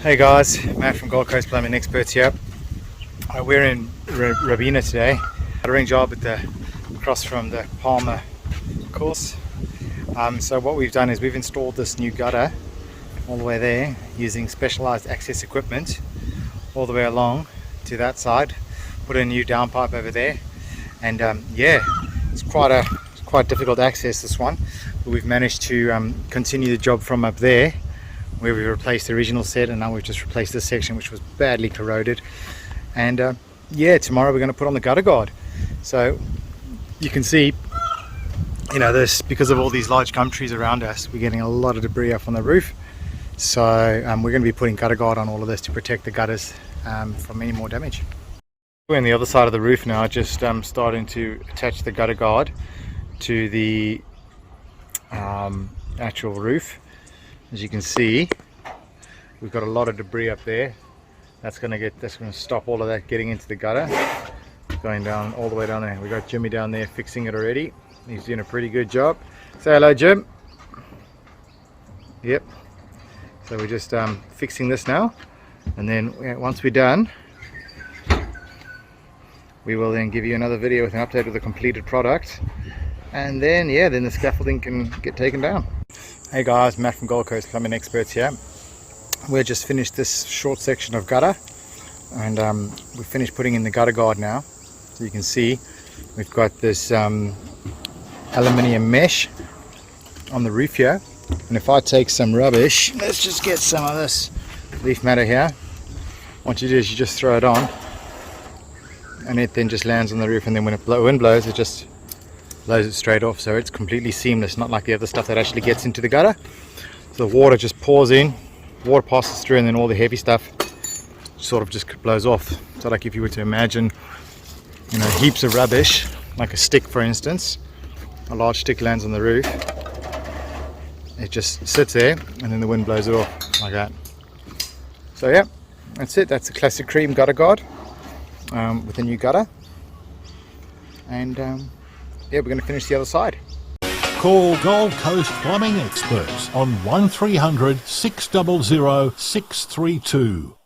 Hey guys, Matt from Gold Coast Plumbing Experts here. We're in Rabina today. A ring job across from the Plumber course. So what we've done is we've installed this new gutter all the way there using specialized access equipment all the way along to that side. Put a new downpipe over there, and yeah, it's quite difficult access, this one, but we've managed to continue the job from up there where we replaced the original set, and now we've just replaced this section which was badly corroded. And yeah, tomorrow we're going to put on the gutter guard. So you can see, you know, this, because of all these large gum trees around us, we're getting a lot of debris up on the roof. So we're going to be putting gutter guard on all of this to protect the gutters from any more damage. We're on the other side of the roof now, just starting to attach the gutter guard to the actual roof. As you can see, we've got a lot of debris up there. That's going to stop all of that getting into the gutter, going down all the way down there. We've got Jimmy down there fixing it already. He's doing a pretty good job. Say hello, Jim. Yep. So we're just fixing this now, and then once we're done, we will then give you another video with an update of the completed product, and then yeah, then the scaffolding can get taken down. Hey guys, Matt from Gold Coast Plumbing Experts here. We've just finished this short section of gutter, and we've finished putting in the gutter guard now. So you can see we've got this aluminium mesh on the roof here, and if I take some rubbish, let's just get some of this leaf matter here. What you do is you just throw it on, and it then just lands on the roof, and then when the wind blows, it just blows it straight off. So it's completely seamless, not like the other stuff that actually gets into the gutter. So the water just pours in, water passes through, and then all the heavy stuff sort of just blows off. So like if you were to imagine, you know, heaps of rubbish, like a stick for instance, a large stick lands on the roof, it just sits there, and then the wind blows it off like that. So yeah, that's it. That's a classic cream gutter guard with a new gutter, and yeah, we're going to finish the other side. Call Gold Coast Plumbing Experts on 1300 600 632.